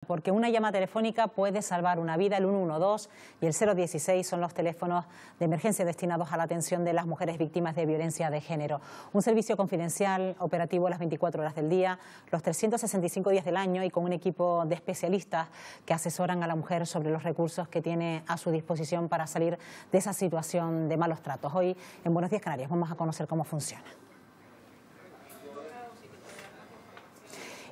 Porque una llamada telefónica puede salvar una vida. El 112 y el 016 son los teléfonos de emergencia destinados a la atención de las mujeres víctimas de violencia de género. Un servicio confidencial, operativo las 24 horas del día, los 365 días del año y con un equipo de especialistas que asesoran a la mujer sobre los recursos que tiene a su disposición para salir de esa situación de malos tratos. Hoy en Buenos Días Canarias vamos a conocer cómo funciona.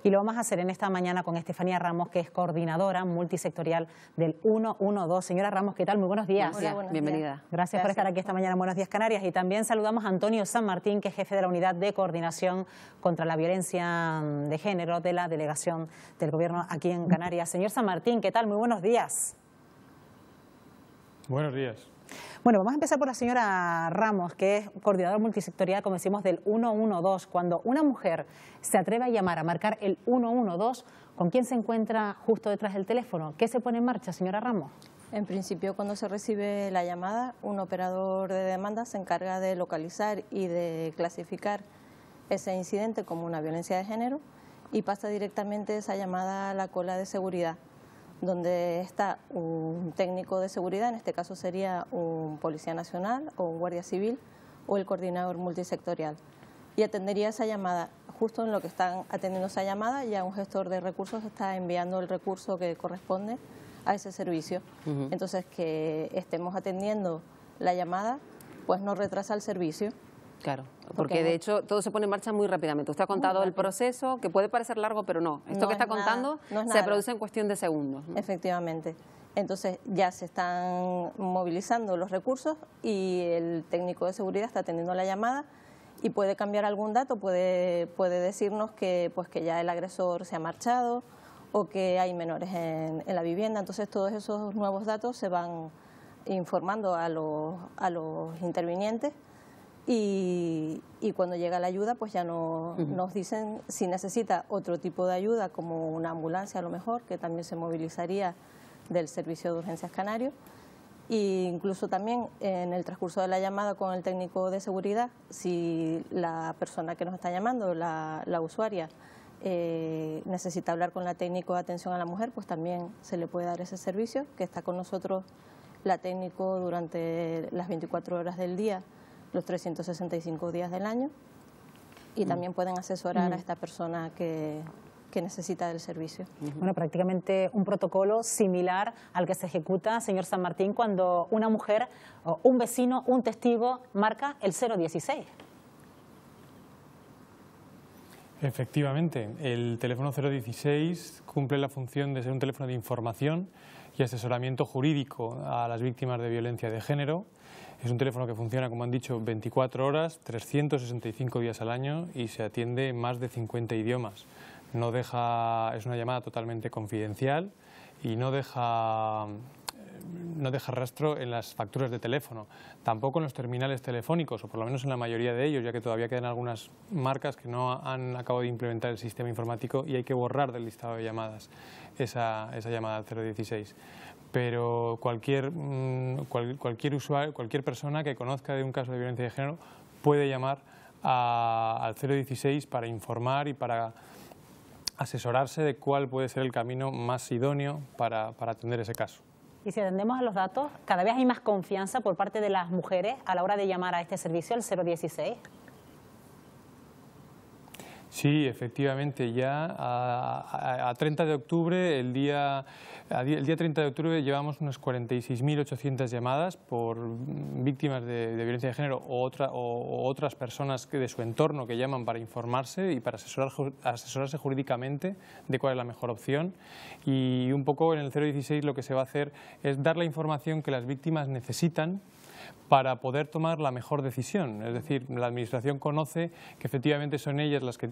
Y lo vamos a hacer en esta mañana con Estefanía Ramos, que es coordinadora multisectorial del 112. Señora Ramos, ¿qué tal? Muy buenos días. Hola, buenos bienvenida. Días. Gracias por estar aquí esta mañana en Buenos Días Canarias. Y también saludamos a Antonio San Martín, que es jefe de la Unidad de Coordinación contra la Violencia de Género de la Delegación del Gobierno aquí en Canarias. Señor San Martín, ¿qué tal? Muy buenos días. Buenos días. Bueno, vamos a empezar por la señora Ramos, que es coordinadora multisectorial, como decimos, del 112. Cuando una mujer se atreve a llamar, a marcar el 112, ¿con quién se encuentra justo detrás del teléfono? ¿Qué se pone en marcha, señora Ramos? En principio, cuando se recibe la llamada, un operador de demanda se encarga de localizar y de clasificar ese incidente como una violencia de género y pasa directamente esa llamada a la cola de seguridad, donde está un técnico de seguridad, en este caso sería un policía nacional o un guardia civil o el coordinador multisectorial. Y atendería esa llamada. Justo en lo que están atendiendo esa llamada, ya un gestor de recursos está enviando el recurso que corresponde a ese servicio. Entonces, que estemos atendiendo la llamada, pues no retrasa el servicio. Claro, porque de hecho todo se pone en marcha muy rápidamente. Usted ha contado el proceso, que puede parecer largo, pero no. Esto que está contando se produce en cuestión de segundos, ¿no? Efectivamente. Entonces ya se están movilizando los recursos y el técnico de seguridad está atendiendo la llamada y puede cambiar algún dato, puede decirnos que, pues, que ya el agresor se ha marchado o que hay menores en la vivienda. Entonces todos esos nuevos datos se van informando a los intervinientes. Y cuando llega la ayuda, pues ya nos dicen si necesita otro tipo de ayuda, como una ambulancia a lo mejor, que también se movilizaría del Servicio de Urgencias Canario. E incluso también en el transcurso de la llamada con el técnico de seguridad, si la persona que nos está llamando, la usuaria, necesita hablar con la técnico de atención a la mujer, pues también se le puede dar ese servicio, que está con nosotros la técnico durante las 24 horas del día, los 365 días del año, y también pueden asesorar a esta persona que necesita del servicio. Bueno, prácticamente un protocolo similar al que se ejecuta, señor San Martín, cuando una mujer, o un vecino, un testigo, marca el 016. Efectivamente, el teléfono 016 cumple la función de ser un teléfono de información y asesoramiento jurídico a las víctimas de violencia de género. Es un teléfono que funciona, como han dicho, 24 horas, 365 días al año y se atiende en más de 50 idiomas. Es una llamada totalmente confidencial y no deja rastro en las facturas de teléfono, tampoco en los terminales telefónicos, o por lo menos en la mayoría de ellos, ya que todavía quedan algunas marcas que no han acabado de implementar el sistema informático y hay que borrar del listado de llamadas esa llamada al 016. Pero cualquier usuario, cualquier persona que conozca de un caso de violencia de género puede llamar al 016 para informar y para asesorarse de cuál puede ser el camino más idóneo para atender ese caso. Y si atendemos a los datos, cada vez hay más confianza por parte de las mujeres a la hora de llamar a este servicio, al 016. Sí, efectivamente, ya a 30 de octubre, el día 30 de octubre llevamos unas 46.800 llamadas por víctimas de violencia de género o otras personas de su entorno que llaman para informarse y para asesorarse jurídicamente de cuál es la mejor opción. Y un poco en el 016 lo que se va a hacer es dar la información que las víctimas necesitan para poder tomar la mejor decisión. Es decir, la Administración conoce que efectivamente son ellas las que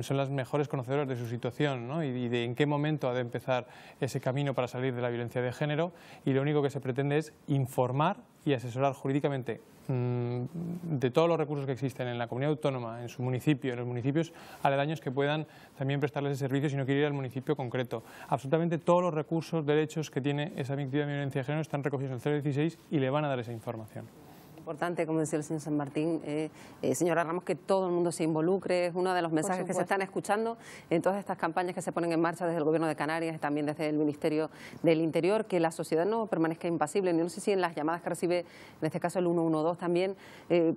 son las mejores conocedoras de su situación, ¿no? y de en qué momento ha de empezar ese camino para salir de la violencia de género, y lo único que se pretende es informar y asesorar jurídicamente de todos los recursos que existen en la comunidad autónoma, en su municipio, en los municipios aledaños que puedan también prestarles ese servicio si no quiere ir al municipio concreto. Absolutamente todos los recursos, derechos que tiene esa víctima de violencia de género están recogidos en el 016 y le van a dar esa información. importante, como decía el señor San Martín, señora Ramos, que todo el mundo se involucre. Es uno de los mensajes que se están escuchando en todas estas campañas que se ponen en marcha desde el Gobierno de Canarias y también desde el Ministerio del Interior, que la sociedad no permanezca impasible. No sé si en las llamadas que recibe, en este caso el 112 también,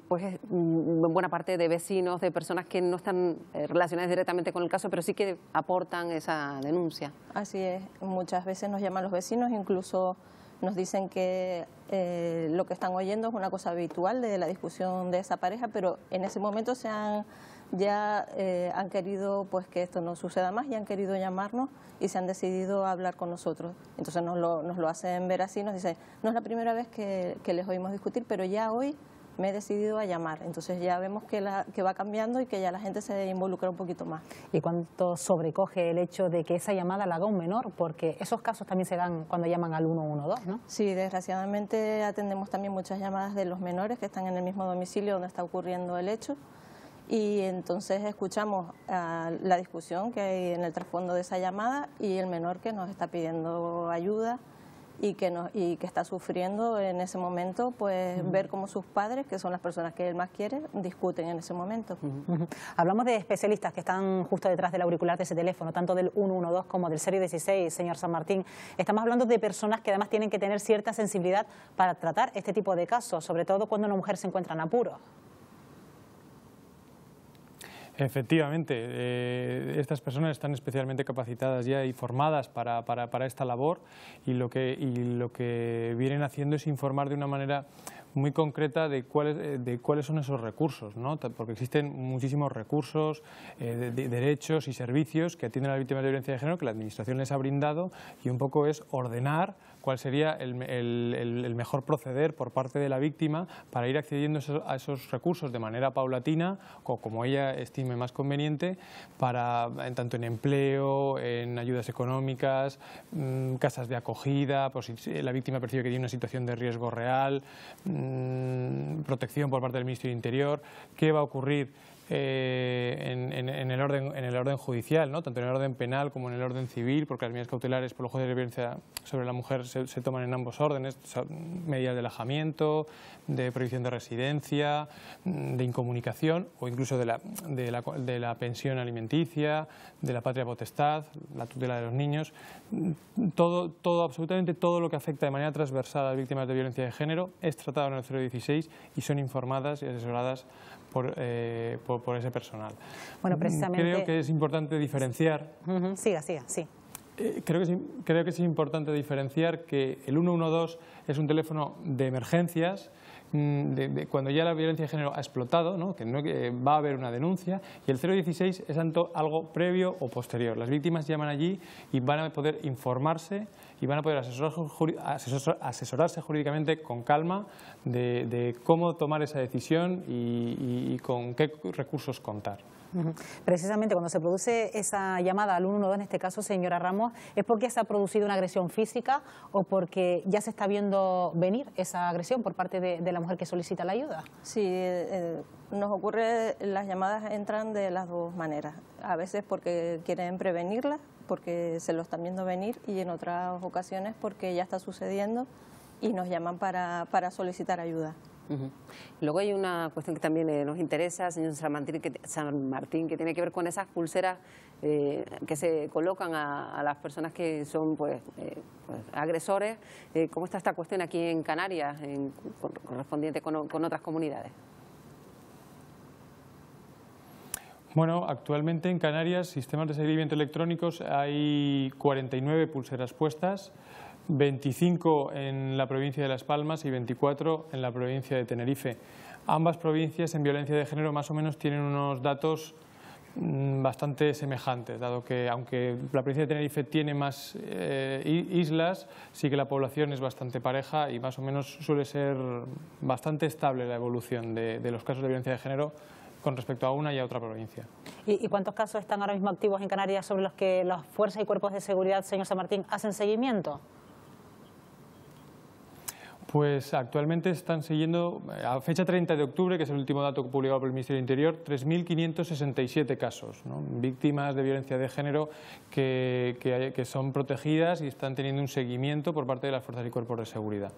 pues buena parte de vecinos, de personas que no están relacionadas directamente con el caso, pero sí que aportan esa denuncia. Así es, muchas veces nos llaman los vecinos, incluso nos dicen que lo que están oyendo es una cosa habitual de la discusión de esa pareja, pero en ese momento han querido pues que esto no suceda más y han querido llamarnos y se han decidido a hablar con nosotros. Entonces nos lo hacen ver así, nos dicen, no es la primera vez que les oímos discutir, pero ya hoy me he decidido a llamar. Entonces ya vemos que va cambiando y que ya la gente se involucra un poquito más. ¿Y cuánto sobrecoge el hecho de que esa llamada la haga un menor? Porque esos casos también se dan cuando llaman al 112, ¿no? Sí, desgraciadamente atendemos también muchas llamadas de los menores que están en el mismo domicilio donde está ocurriendo el hecho. Y entonces escuchamos la discusión que hay en el trasfondo de esa llamada y el menor que nos está pidiendo ayuda y que está sufriendo en ese momento, pues ver cómo sus padres, que son las personas que él más quiere, discuten en ese momento. Hablamos de especialistas que están justo detrás del auricular de ese teléfono, tanto del 112 como del 016, señor San Martín. Estamos hablando de personas que además tienen que tener cierta sensibilidad para tratar este tipo de casos, sobre todo cuando una mujer se encuentra en apuros. Efectivamente, estas personas están especialmente capacitadas ya y formadas para esta labor y lo que vienen haciendo es informar de una manera muy concreta de cuáles son esos recursos, ¿no? Porque existen muchísimos recursos, derechos y servicios que atienden a las víctimas de violencia de género que la Administración les ha brindado y un poco es ordenar cuál sería el mejor proceder por parte de la víctima para ir accediendo a esos recursos de manera paulatina o como ella estime más conveniente, tanto en empleo, en ayudas económicas, casas de acogida, por si la víctima percibe que tiene una situación de riesgo real, protección por parte del Ministerio del Interior, qué va a ocurrir en el orden judicial, ¿no? Tanto en el orden penal como en el orden civil, porque las medidas cautelares por los jueces de violencia sobre la mujer se toman en ambos órdenes, medidas de alejamiento, de prohibición de residencia, de incomunicación o incluso de la pensión alimenticia, de la patria potestad, la tutela de los niños, absolutamente todo lo que afecta de manera transversal a las víctimas de violencia de género es tratado en el 016 y son informadas y asesoradas por ese personal. Bueno, precisamente... Creo que es importante diferenciar... Siga, sí. Creo que es importante diferenciar que el 112 es un teléfono de emergencias, cuando ya la violencia de género ha explotado, ¿no? Que va a haber una denuncia, y el 016 es algo previo o posterior. Las víctimas llaman allí y van a poder informarse y van a poder asesorarse jurídicamente con calma de cómo tomar esa decisión y con qué recursos contar. Precisamente cuando se produce esa llamada al 112, en este caso, señora Ramos, ¿es porque se ha producido una agresión física o porque ya se está viendo venir esa agresión por parte de la mujer que solicita la ayuda? Sí, nos ocurre, las llamadas entran de las dos maneras. A veces porque quieren prevenirlas, porque se lo están viendo venir, y en otras ocasiones porque ya está sucediendo y nos llaman para solicitar ayuda. Luego hay una cuestión que también nos interesa, señor San Martín, que tiene que ver con esas pulseras que se colocan a las personas que son agresores. ¿Cómo está esta cuestión aquí en Canarias, correspondiente con otras comunidades? Bueno, actualmente en Canarias, sistemas de seguimiento electrónicos, hay 49 pulseras puestas, 25 en la provincia de Las Palmas y 24 en la provincia de Tenerife. Ambas provincias en violencia de género más o menos tienen unos datos bastante semejantes, dado que aunque la provincia de Tenerife tiene más islas, sí que la población es bastante pareja y más o menos suele ser bastante estable la evolución de los casos de violencia de género con respecto a una y a otra provincia. ¿Y cuántos casos están ahora mismo activos en Canarias sobre los que las fuerzas y cuerpos de seguridad, señor San Martín, hacen seguimiento? Pues actualmente están siguiendo, a fecha 30 de octubre, que es el último dato publicado por el Ministerio del Interior, 3.567 casos, ¿no? Víctimas de violencia de género que son protegidas y están teniendo un seguimiento por parte de las fuerzas y cuerpos de seguridad.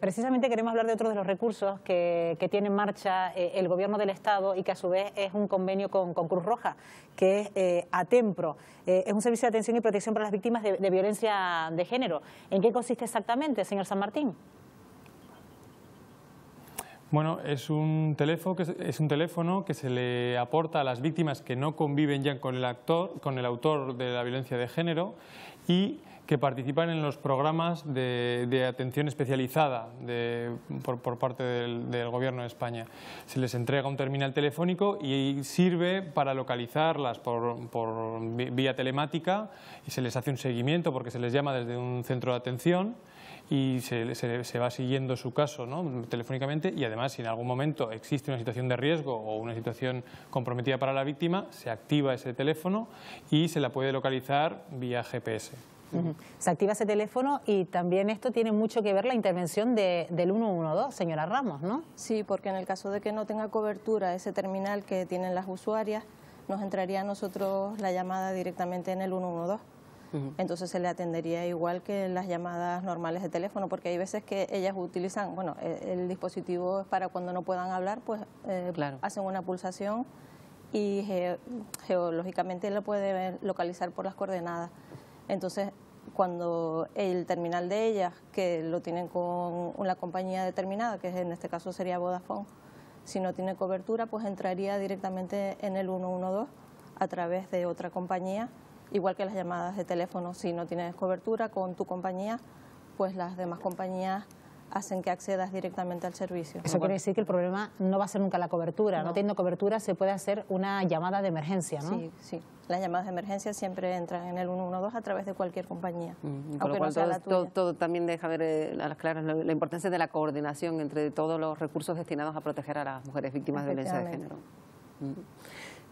Precisamente queremos hablar de otro de los recursos que tiene en marcha el Gobierno del Estado y que a su vez es un convenio con Cruz Roja, que es ATEMPRO. Es un servicio de atención y protección para las víctimas de violencia de género. ¿En qué consiste exactamente, señor San Martín? Bueno, es un teléfono que se le aporta a las víctimas que no conviven ya con el autor de la violencia de género y que participan en los programas de atención especializada por parte del Gobierno de España. Se les entrega un terminal telefónico y sirve para localizarlas por vía telemática y se les hace un seguimiento porque se les llama desde un centro de atención y se va siguiendo su caso, ¿no?, telefónicamente, y además si en algún momento existe una situación de riesgo o una situación comprometida para la víctima, se activa ese teléfono y se la puede localizar vía GPS. Se activa ese teléfono y también esto tiene mucho que ver la intervención del 112, señora Ramos, ¿no? Sí, porque en el caso de que no tenga cobertura ese terminal que tienen las usuarias, nos entraría a nosotros la llamada directamente en el 112. Entonces se le atendería igual que las llamadas normales de teléfono, porque hay veces que ellas utilizan, bueno, el dispositivo es para cuando no puedan hablar, pues claro, hacen una pulsación y geológicamente lo puede localizar por las coordenadas. Entonces, cuando el terminal de ellas, que lo tienen con una compañía determinada, que en este caso sería Vodafone, si no tiene cobertura, pues entraría directamente en el 112 a través de otra compañía, igual que las llamadas de teléfono. Si no tienes cobertura con tu compañía, pues las demás compañías hacen que accedas directamente al servicio. Eso quiere decir que el problema no va a ser nunca la cobertura. No teniendo cobertura se puede hacer una llamada de emergencia, ¿no? Sí, sí. Las llamadas de emergencia siempre entran en el 112 a través de cualquier compañía. Con lo cual todo también deja ver a las claras la importancia de la coordinación entre todos los recursos destinados a proteger a las mujeres víctimas de violencia de género.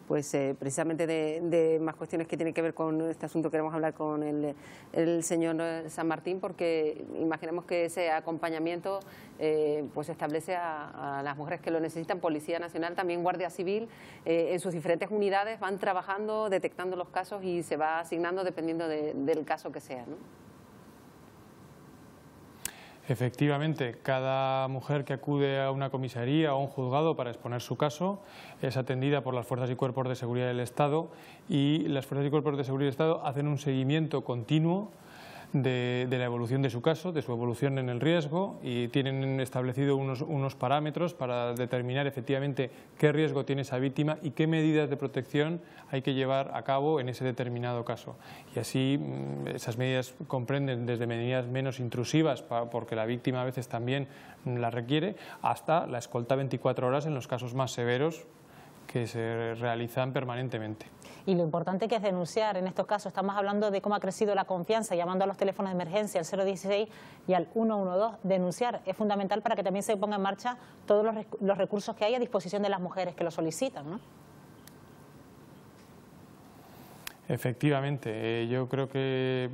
Pues precisamente de más cuestiones que tienen que ver con este asunto queremos hablar con el señor San Martín, porque imaginemos que ese acompañamiento pues establece a las mujeres que lo necesitan. Policía Nacional, también Guardia Civil, en sus diferentes unidades van trabajando, detectando los casos y se va asignando dependiendo del caso que sea, ¿no? Efectivamente, cada mujer que acude a una comisaría o a un juzgado para exponer su caso es atendida por las fuerzas y cuerpos de seguridad del Estado, y las fuerzas y cuerpos de seguridad del Estado hacen un seguimiento continuo de la evolución de su caso, de su evolución en el riesgo, y tienen establecido unos parámetros para determinar efectivamente qué riesgo tiene esa víctima y qué medidas de protección hay que llevar a cabo en ese determinado caso. Y así esas medidas comprenden desde medidas menos intrusivas, porque la víctima a veces también las requiere, hasta la escolta 24 horas en los casos más severos que se realizan permanentemente. Y lo importante que es denunciar en estos casos. Estamos hablando de cómo ha crecido la confianza, llamando a los teléfonos de emergencia, al 016 y al 112. Denunciar es fundamental para que también se ponga en marcha todos los recursos que hay a disposición de las mujeres que lo solicitan, ¿no? Efectivamente, yo creo que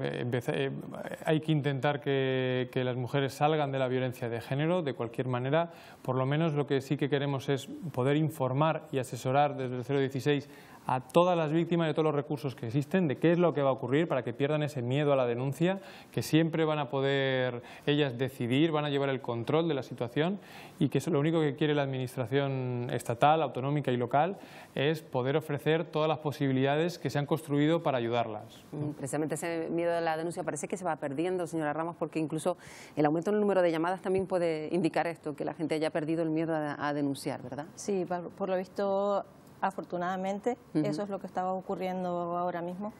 hay que intentar que las mujeres salgan de la violencia de género de cualquier manera. Por lo menos lo que sí que queremos es poder informar y asesorar desde el 016 a todas las víctimas de todos los recursos que existen, de qué es lo que va a ocurrir, para que pierdan ese miedo a la denuncia, que siempre van a poder ellas decidir, van a llevar el control de la situación, y que lo único que quiere la administración estatal, autonómica y local es poder ofrecer todas las posibilidades que se han construido para ayudarlas. Precisamente ese miedo a la denuncia parece que se va perdiendo, señora Ramos, porque incluso el aumento en el número de llamadas también puede indicar esto, que la gente haya perdido el miedo a denunciar, ¿verdad? Sí, por lo visto, afortunadamente, eso es lo que estaba ocurriendo ahora mismo,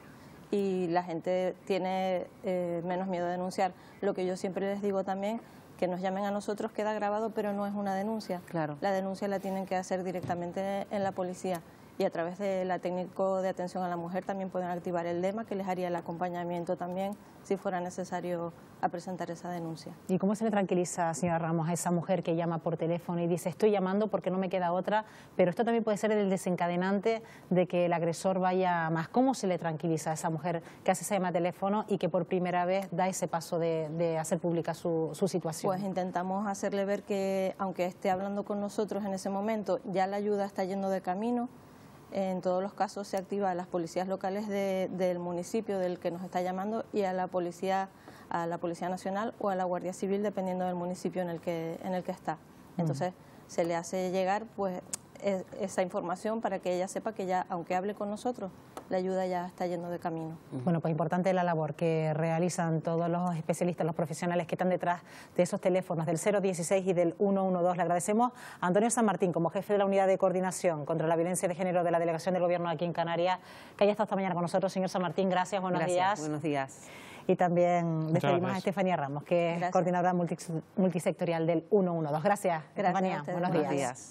y la gente tiene menos miedo a denunciar. Lo que yo siempre les digo también, que nos llamen a nosotros queda grabado, pero no es una denuncia. Claro. La denuncia la tienen que hacer directamente en la policía. y a través de la técnico de atención a la mujer también pueden activar el DEMA, que les haría el acompañamiento también si fuera necesario a presentar esa denuncia. ¿Y cómo se le tranquiliza, señora Ramos, a esa mujer que llama por teléfono y dice estoy llamando porque no me queda otra, pero esto también puede ser el desencadenante de que el agresor vaya más? ¿Cómo se le tranquiliza a esa mujer que hace esa llamada de teléfono y que por primera vez da ese paso de hacer pública su situación? Pues intentamos hacerle ver que aunque esté hablando con nosotros en ese momento, ya la ayuda está yendo de camino. En todos los casos se activa a las policías locales del municipio del que nos está llamando y a la Policía Nacional o a la Guardia Civil, dependiendo del municipio en el que está. Entonces se le hace llegar pues esa información para que ella sepa que ya, aunque hable con nosotros, la ayuda ya está yendo de camino. Bueno, pues importante la labor que realizan todos los especialistas, los profesionales que están detrás de esos teléfonos del 016 y del 112. Le agradecemos a Antonio San Martín, como jefe de la Unidad de Coordinación contra la Violencia de Género de la Delegación del Gobierno aquí en Canarias, que haya estado esta mañana con nosotros. Señor San Martín, gracias, buenos días. Buenos días. Y también despedimos a Estefanía Ramos, que es coordinadora multisectorial del 112. Gracias, Estefanía. Buenos días.